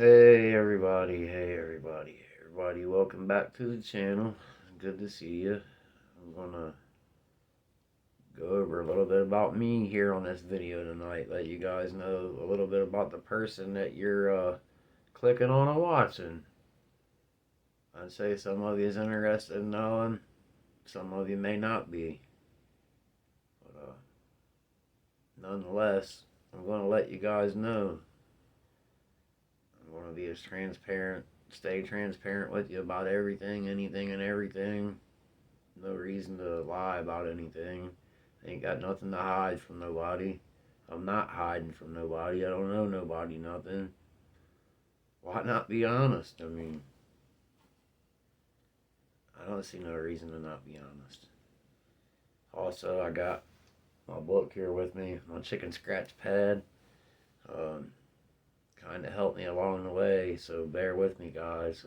Hey everybody, welcome back to the channel. Good to see you. I'm gonna go over a little bit about me here on this video tonight. Let you guys know a little bit about the person that you're clicking on and watching. I'd say some of you is interested in knowing, some of you may not be. But nonetheless, I'm gonna let you guys know. I'm gonna be as transparent, stay transparent with you about everything, anything and everything. No reason to lie about anything. Ain't got nothing to hide from nobody. I'm not hiding from nobody. I don't know nobody nothing. Why not be honest? I mean, I don't see no reason to not be honest. Also, I got my book here with me, my chicken scratch pad. Um, kind of helped me along the way, so bear with me, guys.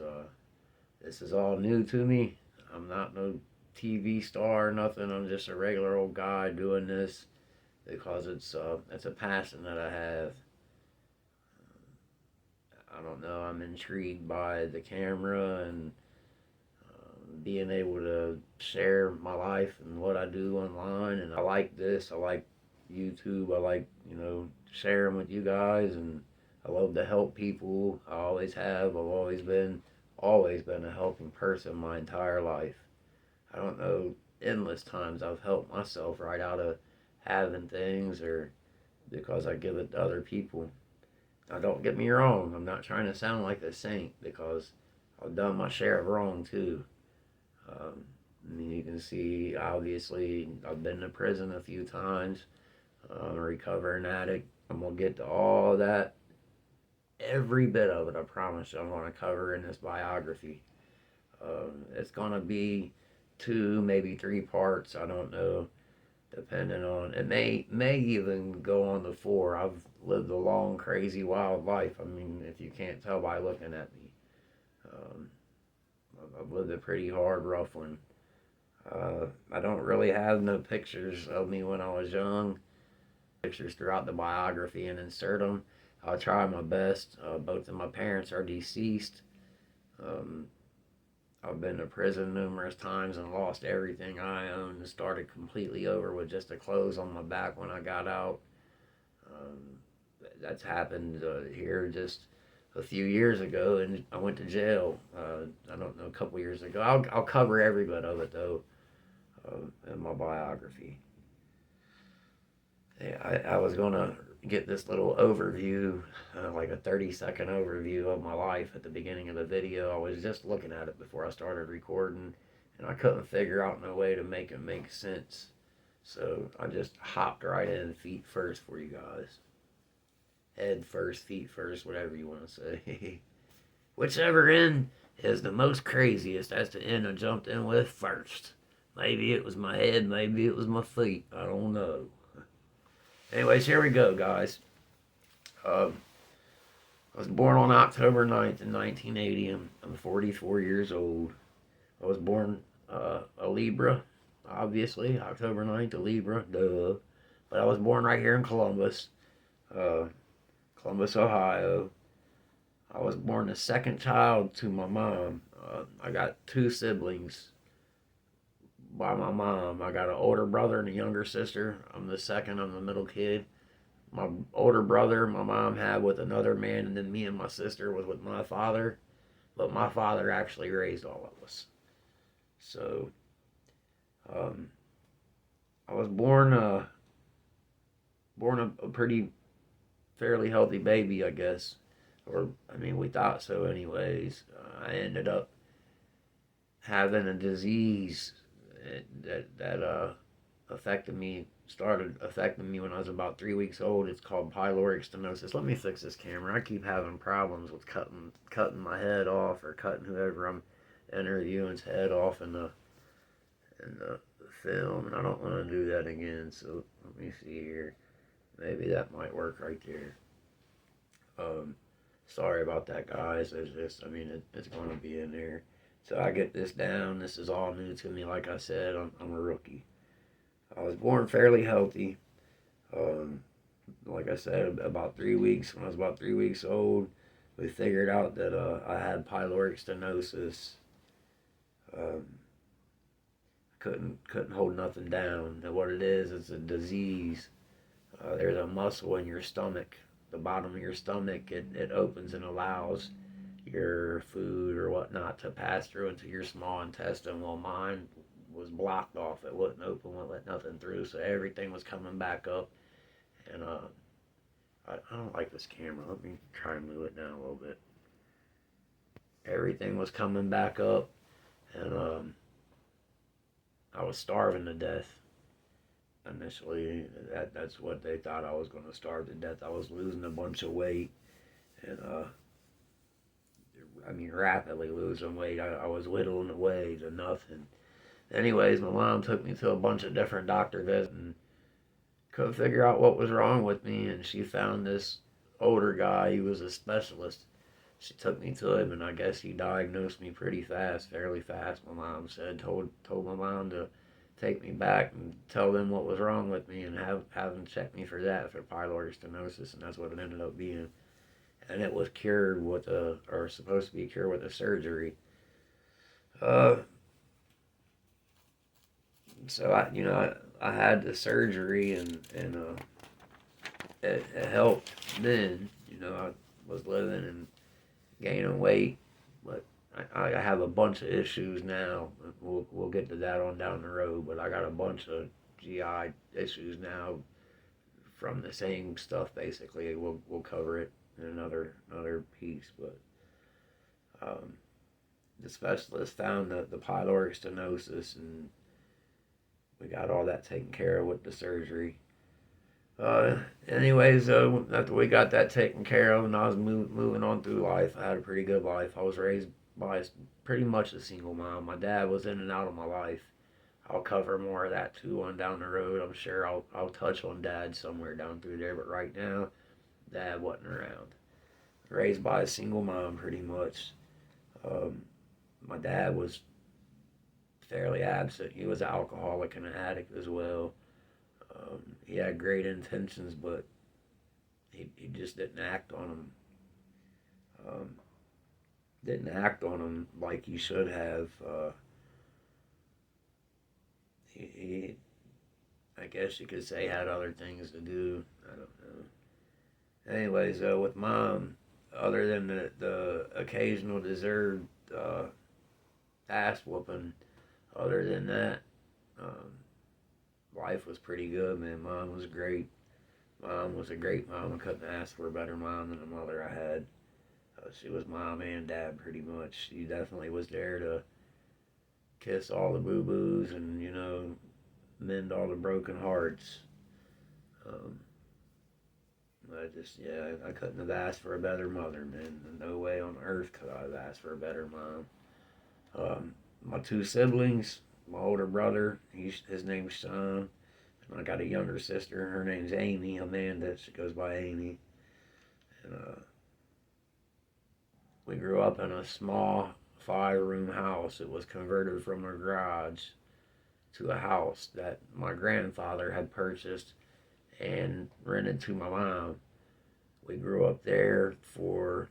This is all new to me. I'm not no TV star or nothing. I'm just a regular old guy doing this because it's a passion that I have. I don't know. I'm intrigued by the camera and being able to share my life and what I do online. And I like this. I like YouTube. I like sharing with you guys, and I love to help people. I always have. I've always been a helping person my entire life. I don't know, endless times I've helped myself right out of having things or because I give it to other people. Now, don't get me wrong, I'm not trying to sound like a saint because I've done my share of wrong too. I mean, you can see, obviously, I've been to prison a few times. I'm a recovering addict. I'm going to get to all that. Every bit of it, I promise you, I'm going to cover in this biography. It's going to be 2, maybe 3 parts. I don't know, depending on it. May even go on to 4. I've lived a long, crazy, wild life. I mean, if you can't tell by looking at me, um, I've lived a pretty hard, rough one. I don't really have no pictures of me when I was young. Pictures throughout the biography and insert them. I'll try my best. Both of my parents are deceased. Um, I've been to prison numerous times and lost everything I owned and started completely over with just the clothes on my back when I got out. Um, that's happened here just a few years ago, and I went to jail. I don't know, a couple years ago. I'll cover every bit of it though in my biography. Yeah, I was gonna get this little overview, like a 30-second overview of my life at the beginning of the video. I was just looking at it before I started recording, and I couldn't figure out no way to make it make sense. So I just hopped right in, feet first for you guys. Head first, feet first, whatever you want to say. Whichever end is the most craziest, that's the end I jumped in with first. Maybe it was my head, maybe it was my feet. I don't know. Anyways, here we go, guys. I was born on October 9th in 1980. I'm 44 years old. I was born a Libra, obviously. October 9th, a Libra, duh. But I was born right here in Columbus, uh, Columbus, Ohio. I was born the second child to my mom. I got 2 siblings by my mom. I got an older brother and a younger sister. I'm the second, I'm the middle kid. My older brother, my mom had with another man, and then me and my sister was with my father. But my father actually raised all of us. So, um, I was born a pretty fairly healthy baby, I guess. Or, I mean, we thought so anyways. I ended up having a disease that started affecting me when I was about 3 weeks old. It's called pyloric stenosis. Let me fix this camera. I keep having problems with cutting my head off or cutting whoever I'm interviewing's head off in the film, and I don't want to do that again. So let me see here. Maybe that might work right there. Um, Sorry about that, guys. It's going to be in there. So I get this down. This is all new to me. Like I said, I'm a rookie. I was born fairly healthy. Like I said, about 3 weeks. When I was about 3 weeks old, we figured out that I had pyloric stenosis. Um, couldn't hold nothing down. And what it is, it's a disease. There's a muscle in your stomach, the bottom of your stomach. It opens and allows your food or whatnot to pass through into your small intestine. Well, mine was blocked off. It wouldn't open, wouldn't let nothing through. So everything was coming back up. And I don't like this camera. Let me try and move it down a little bit. Everything was coming back up, and I was starving to death. Initially, that's what they thought. I was going to starve to death. I was losing a bunch of weight, and rapidly losing weight. I was whittling away to nothing. Anyways, my mom took me to a bunch of different doctor visits and couldn't figure out what was wrong with me, and she found this older guy. He was a specialist. She took me to him, and I guess he diagnosed me pretty fast, fairly fast. My mom said, told my mom to take me back and tell them what was wrong with me and have them check me for that, for pyloric stenosis, and that's what it ended up being. And it was cured with or supposed to be cured with a surgery. So I had the surgery, and it helped then. I was living and gaining weight, but I have a bunch of issues now. We'll get to that on down the road, but I got a bunch of GI issues now from the same stuff. Basically, we'll cover it in another piece, but the specialist found the pyloric stenosis, and we got all that taken care of with the surgery. Anyways, after we got that taken care of and I was moving on through life, I had a pretty good life. I was raised by pretty much a single mom. My dad was in and out of my life. I'll cover more of that too on down the road. I'm sure I'll touch on dad somewhere down through there, but right now, dad wasn't around. Raised by a single mom pretty much. My dad was fairly absent. He was an alcoholic and an addict as well. He had great intentions, but he just didn't act on them. Didn't act on them like he should have. He, I guess you could say, had other things to do. I don't know. Anyways, with mom, other than the occasional deserved ass whooping, other than that, life was pretty good, man. Mom was great. Mom was a great mom. I couldn't ask for a better mom than the mother I had. She was mom and dad pretty much. She definitely was there to kiss all the boo-boos and, mend all the broken hearts. I couldn't have asked for a better mother, man. No way on earth could I have asked for a better mom. My two siblings, my older brother, his name's Sean, and I got a younger sister. Her name's Amy, Amanda. She goes by Amy. And we grew up in a small 5-room house. It was converted from a garage to a house that my grandfather had purchased and rented to my mom. We grew up there for,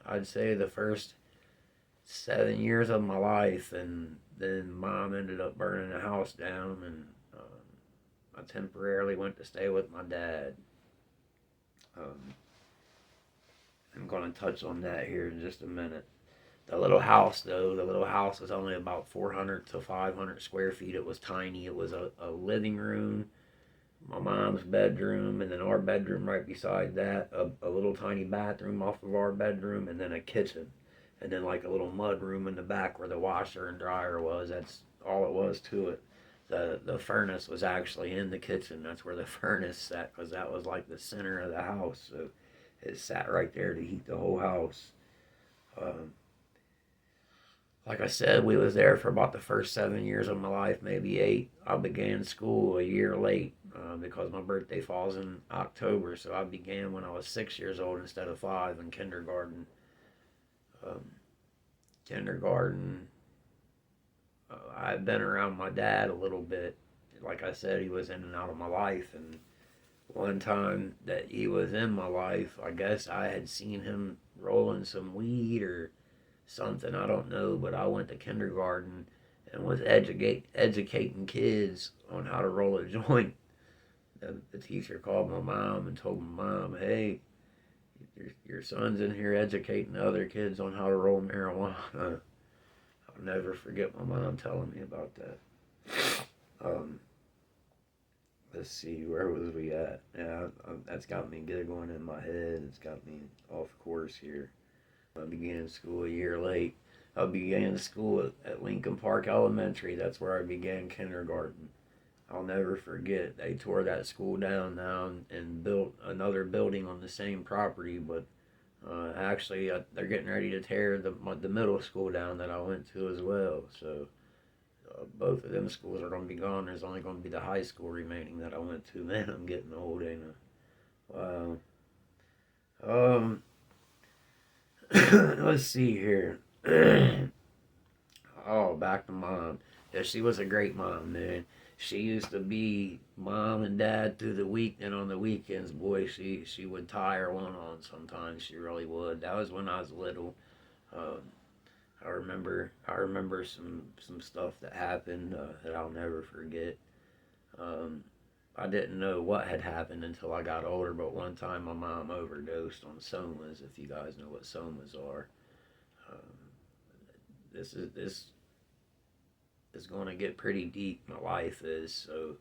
I'd say, the first 7 years of my life, and then mom ended up burning the house down, and I temporarily went to stay with my dad. I'm going to touch on that here in just a minute. The little house was only about 400 to 500 square feet. It was tiny. It was a living room, my mom's bedroom, and then our bedroom right beside that, a little tiny bathroom off of our bedroom, and then a kitchen. And then like a little mud room in the back where the washer and dryer was. That's all it was to it. The furnace was actually in the kitchen. That's where the furnace sat, because that was like the center of the house. So it sat right there to heat the whole house. Like I said, we was there for about the first 7 years of my life, maybe 8. I began school a year late because my birthday falls in October. So I began when I was 6 years old instead of 5 in kindergarten. Kindergarten, I had been around my dad a little bit. Like I said, he was in and out of my life, and one time that he was in my life, I guess I had seen him rolling some weed or something, I don't know, but I went to kindergarten and was educating kids on how to roll a joint. The teacher called my mom and told my mom, hey, your son's in here educating other kids on how to roll marijuana. I'll never forget my mom telling me about that. Um, let's see, where was we at? Yeah, that's got me giggling in my head. It's got me off course here. I began school a year late. I began school at Lincoln Park Elementary. That's where I began kindergarten. I'll never forget. They tore that school down now and built another building on the same property, but actually they're getting ready to tear the middle school down that I went to as well. So both of them schools are going to be gone. There's only going to be the high school remaining that I went to. Man, I'm getting old, ain't I? Wow. Let's see here. Oh, back to mom. Yeah, she was a great mom, man. She used to be mom and dad through the week, and on the weekends, boy, she would tie her one on sometimes. She really would. That was when I was little. Um, I remember some stuff that happened that I'll never forget. Um, I didn't know what had happened until I got older, but one time my mom overdosed on somas. If you guys know what somas are, um, this is going to get pretty deep. My life is, so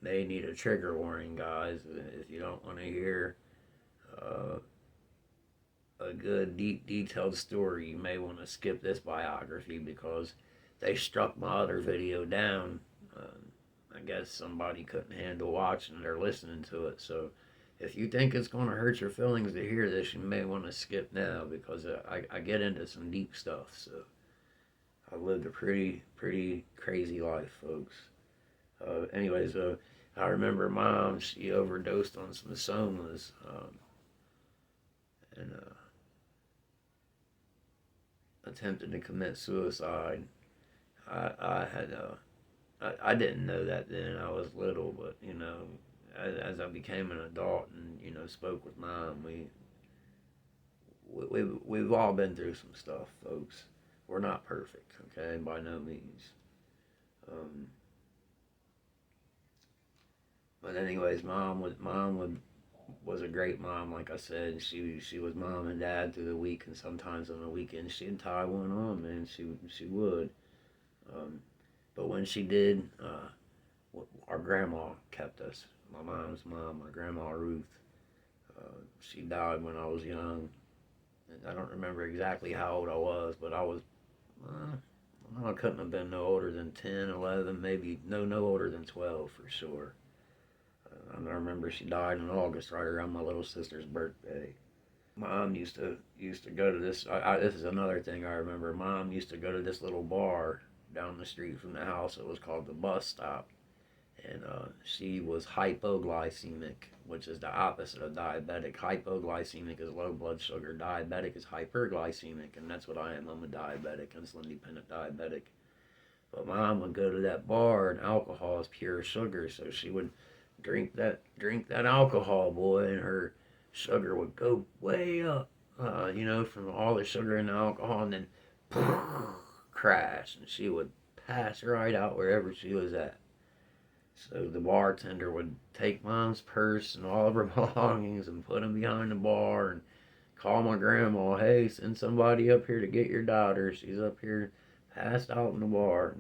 may need a trigger warning, guys. If you don't want to hear uh, a good, deep, detailed story, you may want to skip this biography because they struck my other video down. I guess somebody couldn't handle watching it or listening to it. So if you think it's going to hurt your feelings to hear this, you may want to skip now because I get into some deep stuff. So I lived a pretty crazy life, folks. Anyways, I remember mom, she overdosed on some somas and attempted to commit suicide. I had I didn't know that then. I was little, but as I became an adult and spoke with mom, we've all been through some stuff, folks. We're not perfect, okay, by no means. Um, but anyways, was a great mom, like I said. She was mom and dad through the week, and sometimes on the weekends she'd tie one on, man. She would. Um, but when she did, our grandma kept us. My mom's mom, my grandma Ruth. She died when I was young. And I don't remember exactly how old I was, but I couldn't have been no older than 10, 11, maybe no older than 12 for sure. I remember she died in August, right around my little sister's birthday. Mom used to go to this. This is another thing I remember. Mom used to go to this little bar down the street from the house. It was called the Bus Stop, and she was hypoglycemic, which is the opposite of diabetic. Hypoglycemic is low blood sugar. Diabetic is hyperglycemic, and that's what I am. I'm a diabetic, insulin-dependent diabetic. But mom would go to that bar, and alcohol is pure sugar, so she would drink that alcohol, boy, and her sugar would go way up, from all the sugar and the alcohol, and then crash, and she would pass right out wherever she was at. So the bartender would take mom's purse and all of her belongings and put them behind the bar and call my grandma, hey, send somebody up here to get your daughter. She's up here passed out in the bar.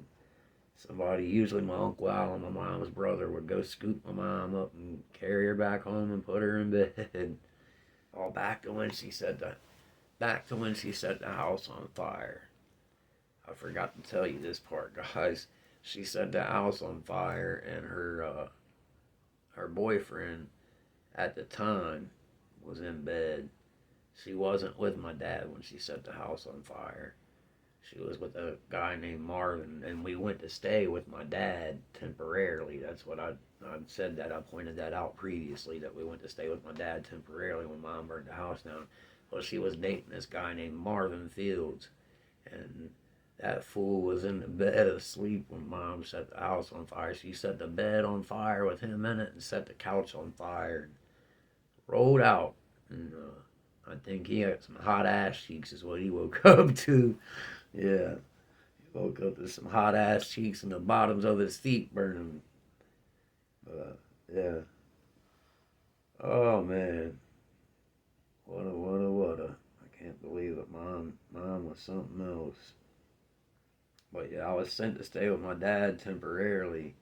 Somebody, usually my Uncle Al, my mom's brother, would go scoop my mom up and carry her back home and put her in bed. All back to when she set the house on fire. I forgot to tell you this part, guys. She set the house on fire, and her boyfriend at the time was in bed. She wasn't with my dad when she set the house on fire. She was with a guy named Marvin, and we went to stay with my dad temporarily. That's what I said that. I pointed that out previously, that we went to stay with my dad temporarily when mom burned the house down. Well, she was dating this guy named Marvin Fields, and That fool was in the bed asleep when Mom set the house on fire. She set the bed on fire with him in it and set the couch on fire and rolled out. And I think he had some hot ass cheeks, is what he woke up to. Yeah, he woke up to some hot ass cheeks and the bottoms of his feet burning. Yeah. Oh man, what a. I can't believe it. Mom was something else. But yeah, I was sent to stay with my dad temporarily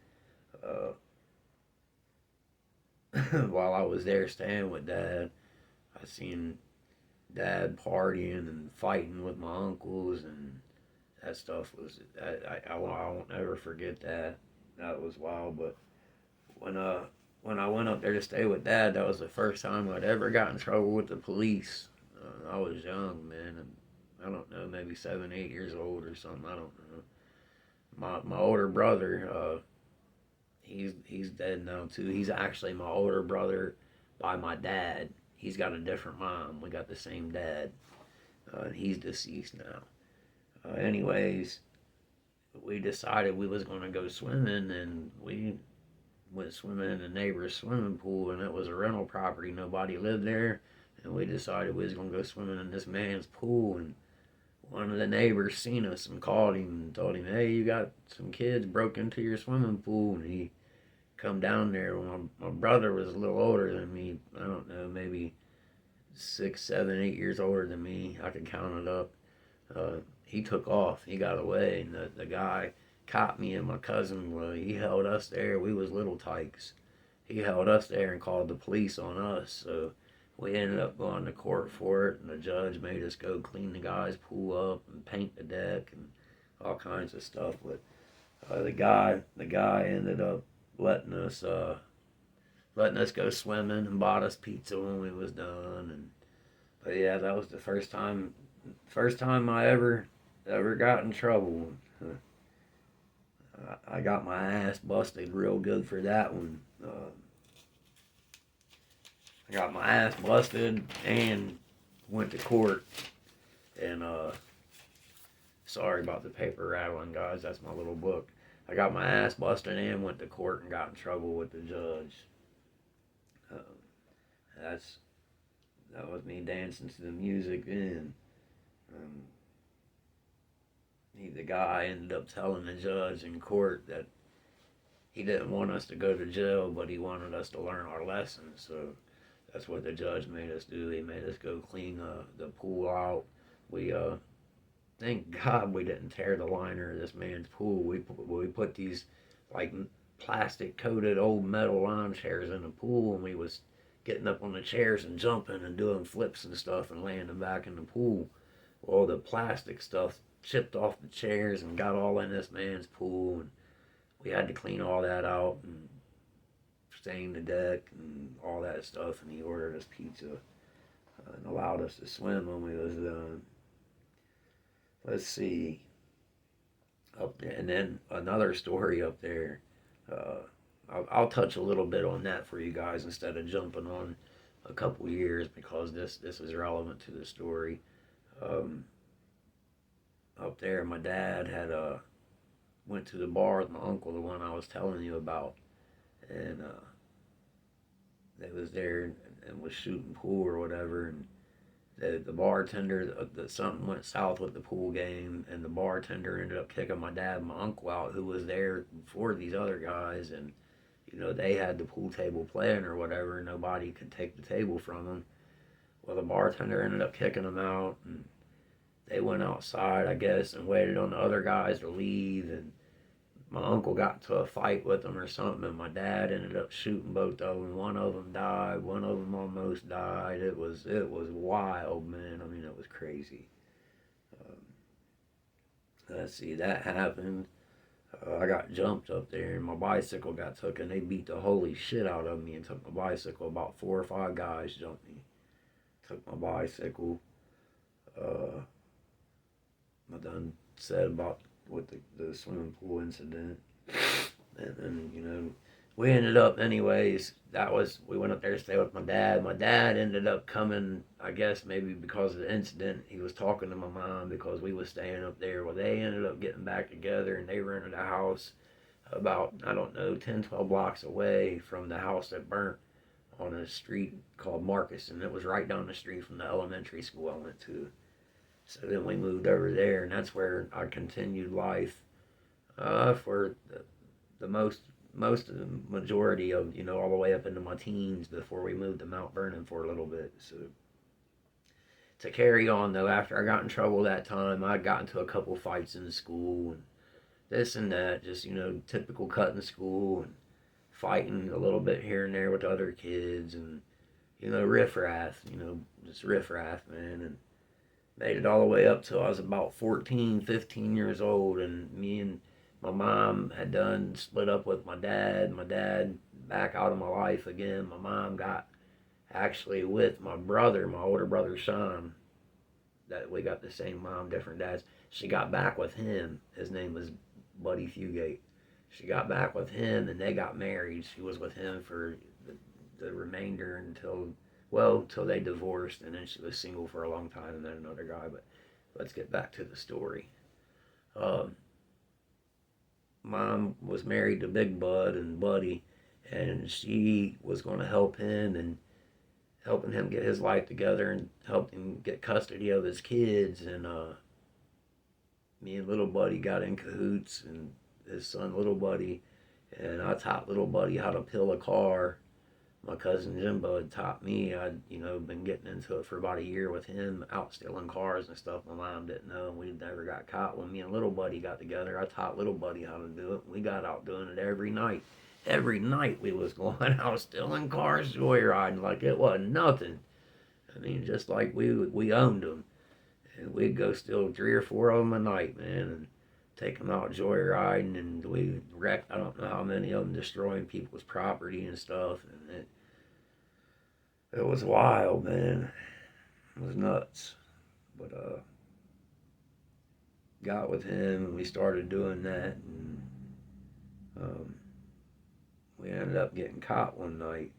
uh, while I was there staying with dad. I seen dad partying and fighting with my uncles, and that stuff was I won't ever forget that. That was wild. But when uh when I went up there to stay with dad, that was the first time I'd ever got in trouble with the police. I was young, man. And I don't know, maybe 7, 8 years old or something. I don't know. My older brother, he's dead now too. He's actually my older brother by my dad. He's got a different mom. We got the same dad. And he's deceased now. Anyways, we decided we was gonna go swimming, and we went swimming in the neighbor's swimming pool, and it was a rental property. Nobody lived there, and we decided we was gonna go swimming in this man's pool. And one of the neighbors seen us and called him and told him, "Hey, you got some kids broke into your swimming pool." And he come down there. My brother was a little older than me. I don't know, maybe 6, 7, 8 years older than me. I could count it up. He took off. He got away, and the guy caught me and my cousin. Well, he held us there. We was little tykes. He held us there and called the police on us. So we ended up going to court for it, and the judge made us go clean the guy's pool up and paint the deck and all kinds of stuff. But the guy ended up letting us go swimming and bought us pizza when we was done. And but yeah, that was the first time I ever got in trouble. I got my ass busted real good for that one. I got my ass busted and went to court. And sorry about the paper rattling, guys. That's my little book. I got my ass busted and went to court and got in trouble with the judge. Uh, that's that was me dancing to the music then. Um, the guy ended up telling the judge in court that he didn't want us to go to jail, but he wanted us to learn our lessons. So that's what the judge made us do. He made us go clean the pool out. We thank God we didn't tear the liner of this man's pool. We put these like plastic coated old metal lawn chairs in the pool, and we was getting up on the chairs and jumping and doing flips and stuff and landing back in the pool. Well, the plastic stuff chipped off the chairs and got all in this man's pool, and we had to clean all that out and stain the deck and all that stuff. And he ordered us pizza and allowed us to swim when we was done. Let's see. Up there, and then another story up there. Uh, I'll touch a little bit on that for you guys instead of jumping on a couple years, because this is relevant to the story. Um, Up there, my dad had went to the bar with my uncle, the one I was telling you about, and they was there and was shooting pool or whatever, and the bartender, something went south with the pool game, and the bartender ended up kicking my dad and my uncle out, who was there before these other guys, and they had the pool table playing or whatever, and nobody could take the table from them. Well, the bartender ended up kicking them out, and they went outside, I guess, and waited on the other guys to leave, and my uncle got to a fight with them or something, and my dad ended up shooting both of them. One of them died. One of them almost died. It was wild, man. I mean, it was crazy. Um, let's see, that happened. I got jumped up there, and my bicycle got took, and they beat the holy shit out of me and took my bicycle. About 4 or 5 guys jumped me, took my bicycle. I done said about with the swimming pool incident. And then, we ended up, anyways, we went up there to stay with my dad. My dad ended up coming, I guess maybe because of the incident. He was talking to my mom because we was staying up there. Well, they ended up getting back together, and they rented a house about, I don't know, 10, 12 blocks away from the house that burnt, on a street called Marcus, and it was right down the street from the elementary school I went to. So then we moved over there, and that's where I continued life for the most of the majority of, all the way up into my teens, before we moved to Mount Vernon for a little bit. So to carry on though, after I got in trouble that time, I got into a couple fights in the school and this and that, just typical cutting school and fighting a little bit here and there with other kids, and riffraff, just riffraff, man. And made it all the way up till I was about 14, 15 years old, and me and my mom had done split up with my dad. My dad back out of my life again. My mom got actually with my brother, my older brother Sean, that we got the same mom, different dads. She got back with him. His name was Buddy Fugate. She got back with him, and they got married. She was with him for the remainder till they divorced, and then she was single for a long time and then another guy. But let's get back to the story. Mom was married to Big Bud and Buddy, and she was going to help him and helping him get his life together and helped him get custody of his kids. And me and little Buddy got in cahoots, and his son, little Buddy, and I taught little Buddy how to peel a car. My cousin Jimbo had taught me. I'd, been getting into it for about a year with him, out stealing cars and stuff my mom didn't know, and we never got caught. When me and little Buddy got together, I taught little Buddy how to do it. We got out doing it every night. Every night we was going out stealing cars, joyriding like it wasn't nothing. I mean, just like we owned them. And we'd go steal 3 or 4 of them a night, man, and take them out joyriding, and we wrecked, I don't know how many of them, destroying people's property and stuff. And it was wild, man. It was nuts. But got with him, and we started doing that, and we ended up getting caught one night.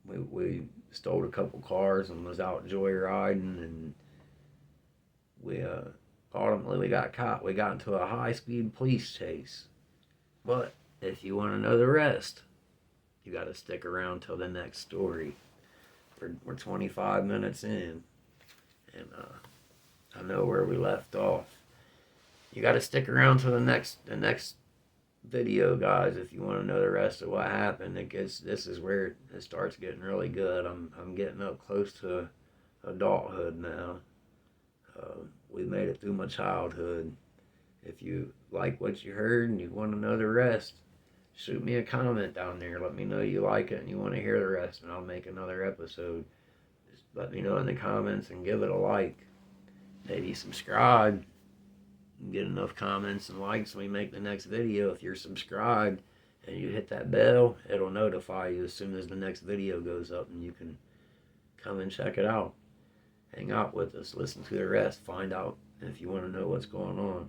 We stole a couple cars and was out joyriding, and we ultimately we got caught. We got into a high-speed police chase. But if you want to know the rest, you got to stick around till the next story. We're 25 minutes in, and I know where we left off. You got to stick around till the next video, guys, if you want to know the rest of what happened. This is where it starts getting really good. I'm getting up close to adulthood now. We made it through my childhood. If you like what you heard and you want to know the rest, shoot me a comment down there. Let me know you like it and you want to hear the rest, and I'll make another episode. Just let me know in the comments and give it a like. Maybe subscribe. Get enough comments and likes when we make the next video. If you're subscribed and you hit that bell, it'll notify you as soon as the next video goes up, and you can come and check it out. Hang out with us, listen to the rest, find out if you want to know what's going on.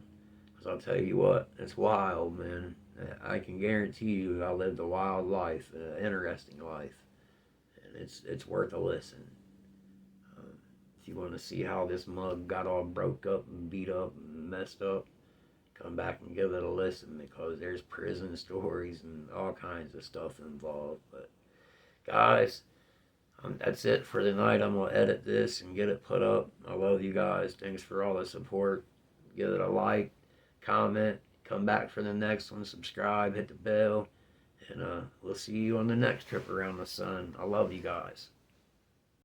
Because I'll tell you what, it's wild, man. I can guarantee you I lived a wild life, an interesting life, and it's worth a listen. If you want to see how this mug got all broke up and beat up and messed up, come back and give it a listen, because there's prison stories and all kinds of stuff involved. But guys, that's it for tonight. I'm going to edit this and get it put up. I love you guys. Thanks for all the support. Give it a like, comment, come back for the next one, subscribe, hit the bell, and we'll see you on the next trip around the sun. I love you guys.